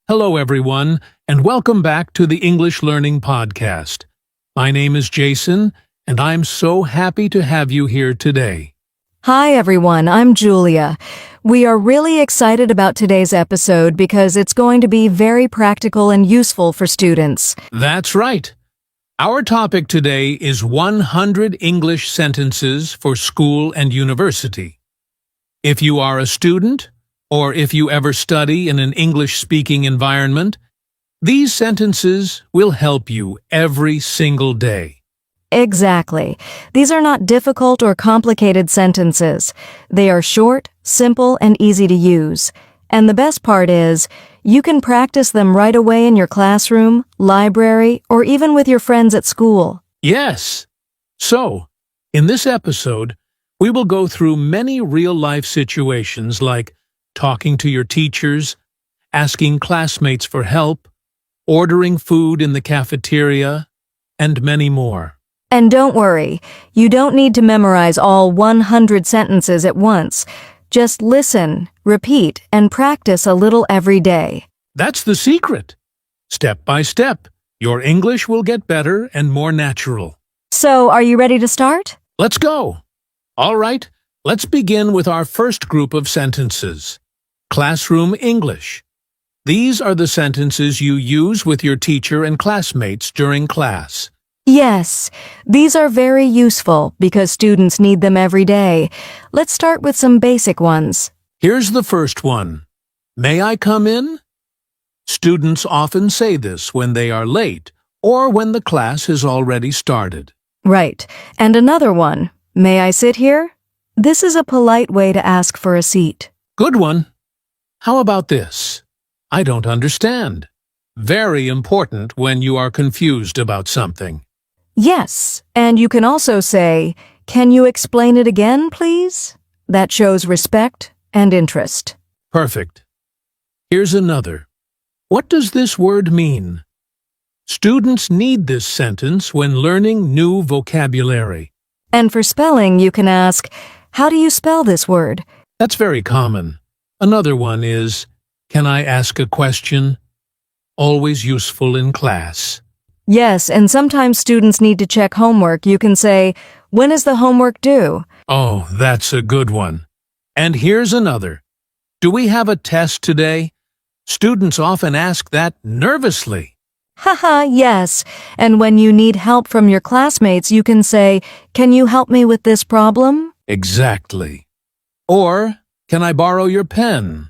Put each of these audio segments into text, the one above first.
Hello, everyone, and welcome back to the English Learning Podcast. My name is Jason, and I'm so happy to have you here today. Hi everyone, I'm Julia. We are really excited about today's episode because it's going to be very practical and useful for students. That's right. Our topic today is 100 English sentences for school and university. If you are a student, or if you ever study in an English-speaking environment, these sentences will help you every single day. Exactly. These are not difficult or complicated sentences. They are short, simple, and easy to use. And the best part is, you can practice them right away in your classroom, library, or even with your friends at school. Yes. So, in this episode, we will go through many real-life situations like talking to your teachers, asking classmates for help, ordering food in the cafeteria, and many more. And don't worry, you don't need to memorize all 100 sentences at once. Just listen, repeat, and practice a little every day. That's the secret. Step by step, your English will get better and more natural. So, are you ready to start? Let's go. All right, let's begin with our first group of sentences. Classroom English. These are the sentences you use with your teacher and classmates during class. Yes, these are very useful because students need them every day. Let's start with some basic ones. Here's the first one. May I come in? Students often say this when they are late or when the class has already started. Right. And another one. May I sit here? This is a polite way to ask for a seat. Good one. How about this? I don't understand. Very important when you are confused about something. Yes, and you can also say, "Can you explain it again, please?" That shows respect and interest. Perfect. Here's another. What does this word mean? Students need this sentence when learning new vocabulary. And for spelling, you can ask, "How do you spell this word?" That's very common. Another one is, can I ask a question? Always useful in class. Yes, and sometimes students need to check homework. You can say, "When is the homework due?" Oh, that's a good one. And here's another. Do we have a test today? Students often ask that nervously. Haha, yes. And when you need help from your classmates, you can say, "Can you help me with this problem?" Exactly. Or, can I borrow your pen?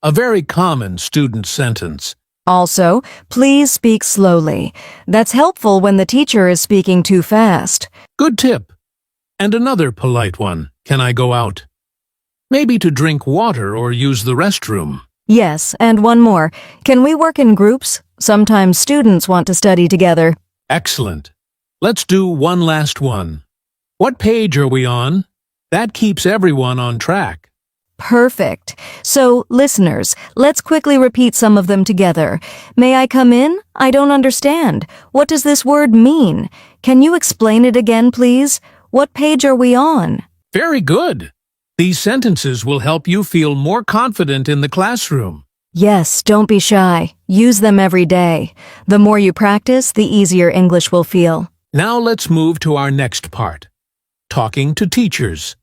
A very common student sentence. Also, please speak slowly. That's helpful when the teacher is speaking too fast. Good tip. And another polite one. Can I go out? Maybe to drink water or use the restroom. Yes, and one more. Can we work in groups? Sometimes students want to study together. Excellent. Let's do one last one. What page are we on? That keeps everyone on track. Perfect. So, listeners, let's quickly repeat some of them together. May I come in? I don't understand. What does this word mean? Can you explain it again, please? What page are we on? Very good. These sentences will help you feel more confident in the classroom. Yes, don't be shy. Use them every day. The more you practice, the easier English will feel. Now let's move to our next part. Talking to teachers.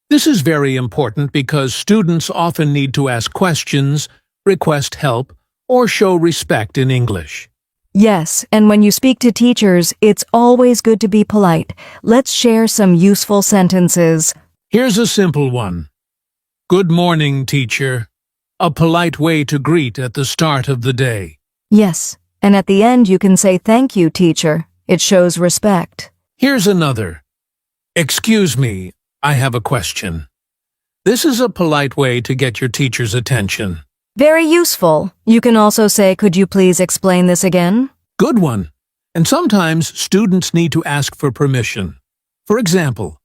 This is very important because students often need to ask questions, request help, or show respect in English. Yes, and when you speak to teachers, it's always good to be polite. Let's share some useful sentences. Here's a simple one. Good morning, teacher. A polite way to greet at the start of the day. Yes, and at the end you can say thank you, teacher. It shows respect. Here's another. Excuse me, I have a question. This is a polite way to get your teacher's attention. Very useful. You can also say, "Could you please explain this again?" Good one. And sometimes students need to ask for permission. For example,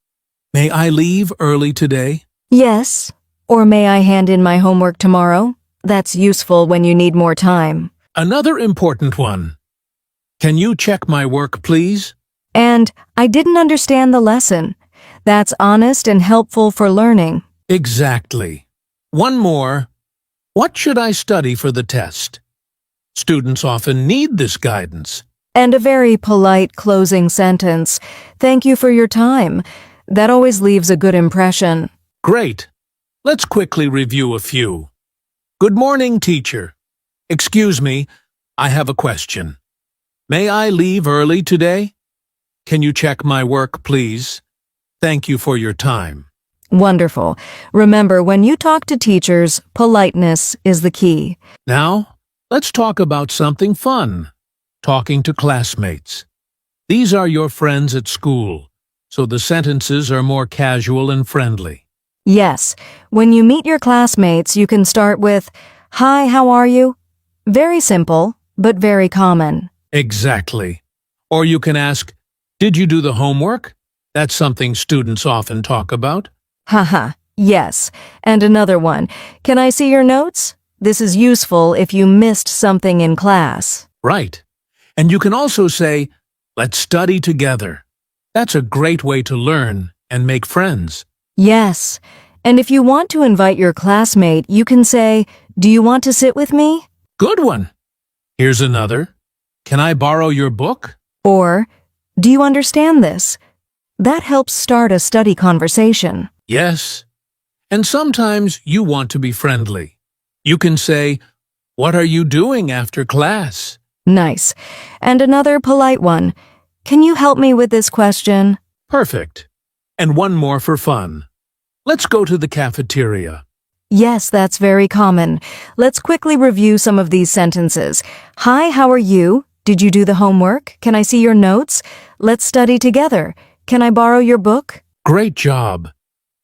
may I leave early today? Yes. Or may I hand in my homework tomorrow? That's useful when you need more time. Another important one. Can you check my work, please? And I didn't understand the lesson. That's honest and helpful for learning. Exactly. One more. What should I study for the test? Students often need this guidance. And a very polite closing sentence. Thank you for your time. That always leaves a good impression. Great. Let's quickly review a few. Good morning, teacher. Excuse me, I have a question. May I leave early today? Can you check my work, please? Thank you for your time. Wonderful. Remember, when you talk to teachers, politeness is the key. Now, let's talk about something fun. Talking to classmates. These are your friends at school, so the sentences are more casual and friendly. Yes, when you meet your classmates, you can start with, "Hi, how are you?" Very simple, but very common. Exactly. Or you can ask, did you do the homework? That's something students often talk about. Haha, yes. And another one, "Can I see your notes?" This is useful if you missed something in class. Right. And you can also say, let's study together. That's a great way to learn and make friends. Yes. And if you want to invite your classmate, you can say, "Do you want to sit with me?" Good one. Here's another. Can I borrow your book? Or, "Do you understand this?" That helps start a study conversation. Yes. And sometimes you want to be friendly. You can say, what are you doing after class? Nice. And another polite one. "Can you help me with this question?" Perfect. And one more for fun. Let's go to the cafeteria. Yes, that's very common. Let's quickly review some of these sentences. Hi, how are you? Did you do the homework? Can I see your notes? Let's study together. Can I borrow your book? Great job.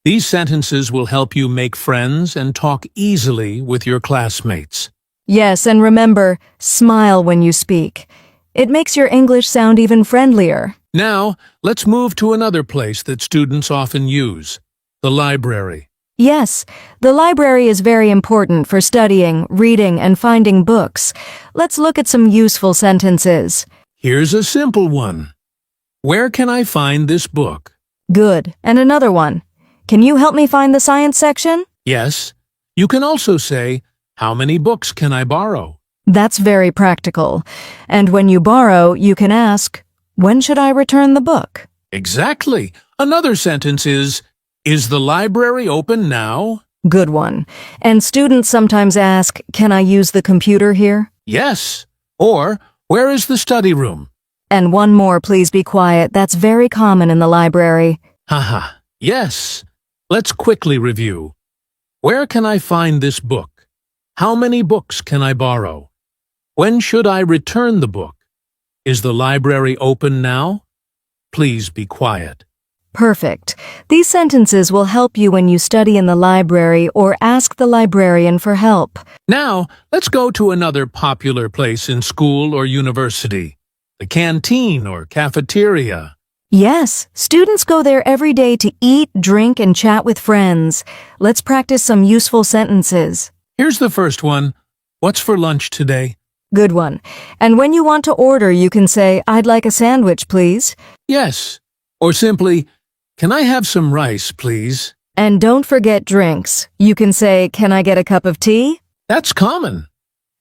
These sentences will help you make friends and talk easily with your classmates. Yes, and remember, smile when you speak. It makes your English sound even friendlier. Now, let's move to another place that students often use, the library. Yes, the library is very important for studying, reading, and finding books. Let's look at some useful sentences. Here's a simple one. Where can I find this book? Good. And another one. Can you help me find the science section? Yes. You can also say, how many books can I borrow? That's very practical. And when you borrow, you can ask, when should I return the book? Exactly. Another sentence is the library open now? Good one. And students sometimes ask, can I use the computer here? Yes. Or, where is the study room? And one more, please be quiet. That's very common in the library. Haha. Yes. Let's quickly review. Where can I find this book? How many books can I borrow? When should I return the book? Is the library open now? Please be quiet. Perfect. These sentences will help you when you study in the library or ask the librarian for help. Now, let's go to another popular place in school or university, the canteen or cafeteria. Yes, students go there every day to eat, drink, and chat with friends. Let's practice some useful sentences. Here's the first one. What's for lunch today? Good one. And when you want to order, you can say, I'd like a sandwich, please. Yes. Or simply, can I have some rice, please? And don't forget drinks. You can say, can I get a cup of tea? That's common.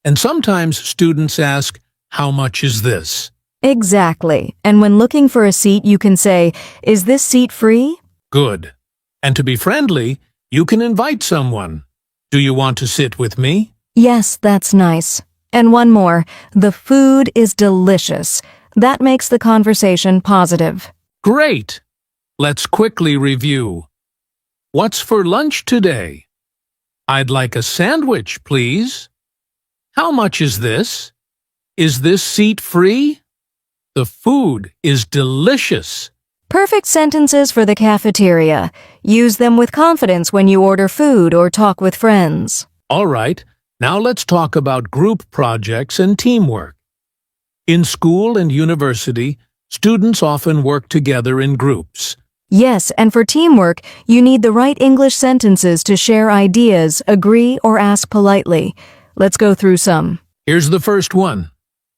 And sometimes students ask, how much is this? Exactly. And when looking for a seat, you can say, is this seat free? Good. And to be friendly, you can invite someone. Do you want to sit with me? Yes, that's nice. And one more, the food is delicious. That makes the conversation positive. Great! Let's quickly review. What's for lunch today? I'd like a sandwich, please. How much is this? Is this seat free? The food is delicious. Perfect sentences for the cafeteria. Use them with confidence when you order food or talk with friends. All right, now let's talk about group projects and teamwork. In school and university, students often work together in groups. Yes, and for teamwork, you need the right English sentences to share ideas, agree, or ask politely. Let's go through some. Here's the first one.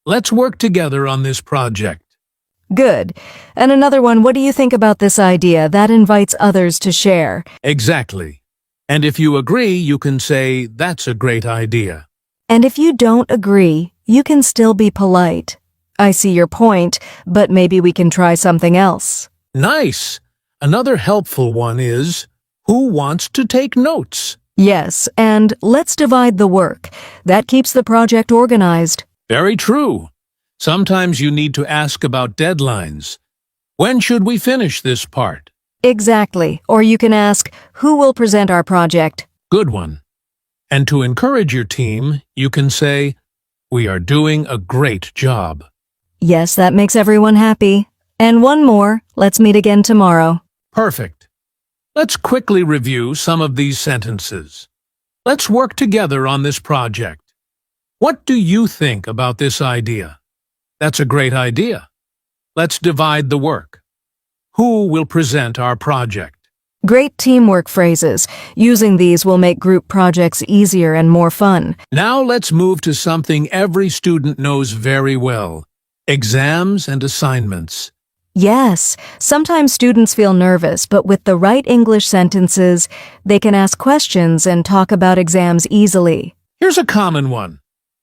Let's work together on this project. Good. And another one, what do you think about this idea? That invites others to share. Exactly. And if you agree, you can say, that's a great idea. And if you don't agree, you can still be polite. I see your point, but maybe we can try something else. Nice! Another helpful one is, who wants to take notes? Yes, and let's divide the work. That keeps the project organized. Very true. Sometimes you need to ask about deadlines. When should we finish this part? Exactly. Or you can ask, who will present our project? Good one. And to encourage your team, you can say, we are doing a great job. Yes, that makes everyone happy. And one more, let's meet again tomorrow. Perfect. Let's quickly review some of these sentences. Let's work together on this project. What do you think about this idea? That's a great idea. Let's divide the work. Who will present our project? Great teamwork phrases. Using these will make group projects easier and more fun. Now let's move to something every student knows very well. Exams and assignments. Yes, sometimes students feel nervous, but with the right English sentences, they can ask questions and talk about exams easily. Here's a common one.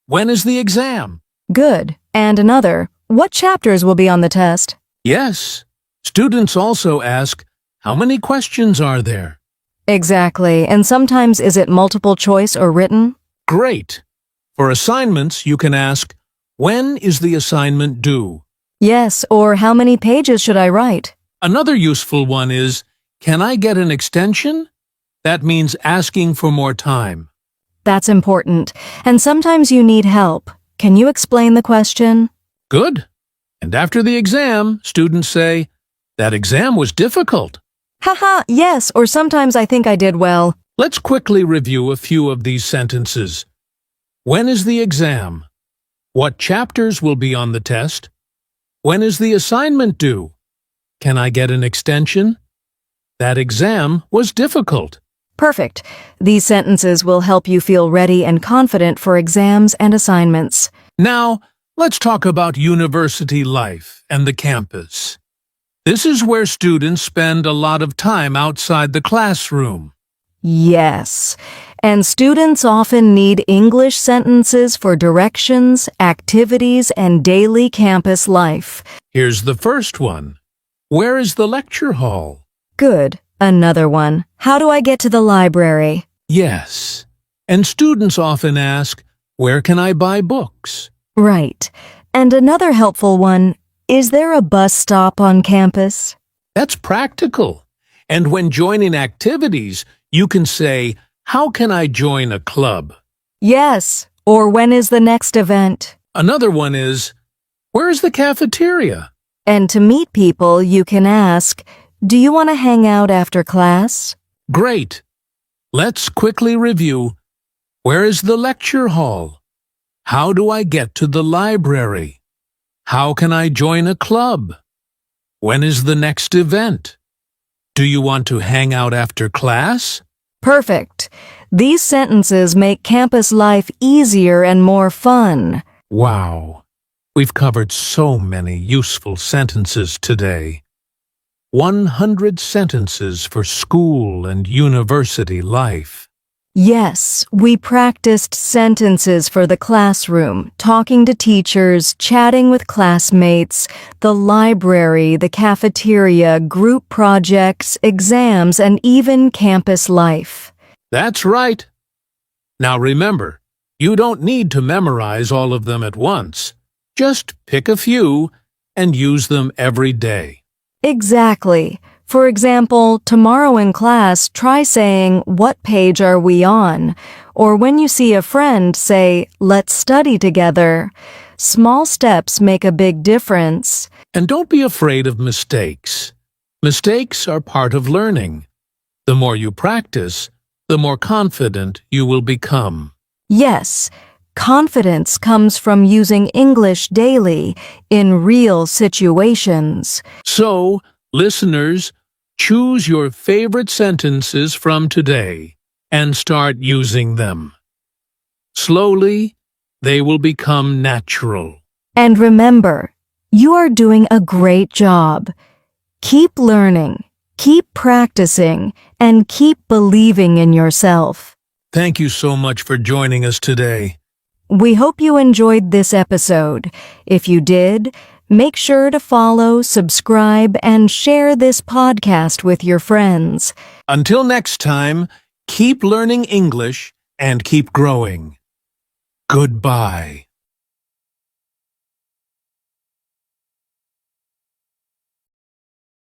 When is the exam? Good. And another, what chapters will be on the test? Yes. Students also ask, how many questions are there? Exactly. And sometimes is it multiple choice or written? Great. For assignments, you can ask, when is the assignment due? Yes, or how many pages should I write? Another useful one is, can I get an extension? That means asking for more time. That's important. And sometimes you need help. Can you explain the question? Good. And after the exam, students say, that exam was difficult. Haha, yes, or sometimes I think I did well. Let's quickly review a few of these sentences. When is the exam? What chapters will be on the test? When is the assignment due? Can I get an extension? That exam was difficult. Perfect. These sentences will help you feel ready and confident for exams and assignments. Now, let's talk about university life and the campus. This is where students spend a lot of time outside the classroom. Yes. And students often need English sentences for directions, activities, and daily campus life. Here's the first one. Where is the lecture hall? Good. Another one. How do I get to the library? Yes. And students often ask, where can I buy books? Right. And another helpful one, is there a bus stop on campus? That's practical. And when joining activities, you can say, how can I join a club? Yes. Or when is the next event? Another one is, where is the cafeteria? And to meet people, you can ask, do you want to hang out after class? Great. Let's quickly review. Where is the lecture hall? How do I get to the library? How can I join a club? When is the next event? Do you want to hang out after class? Perfect. These sentences make campus life easier and more fun. Wow. We've covered so many useful sentences today. 100 sentences for school and university life. Yes, we practiced sentences for the classroom, talking to teachers, chatting with classmates, the library, the cafeteria, group projects, exams, and even campus life. That's right. Now remember, you don't need to memorize all of them at once. Just pick a few and use them every day. Exactly. For example, tomorrow in class, try saying, what page are we on? Or when you see a friend, say, let's study together. Small steps make a big difference. And don't be afraid of mistakes. Mistakes are part of learning. The more you practice, the more confident you will become. Yes, confidence comes from using English daily in real situations. So, listeners, choose your favorite sentences from today and start using them. Slowly, they will become natural. And remember, you are doing a great job. Keep learning, keep practicing, and keep believing in yourself. Thank you so much for joining us today. We hope you enjoyed this episode. If you did, make sure to follow, subscribe, and share this podcast with your friends. Until next time, keep learning English and keep growing. Goodbye.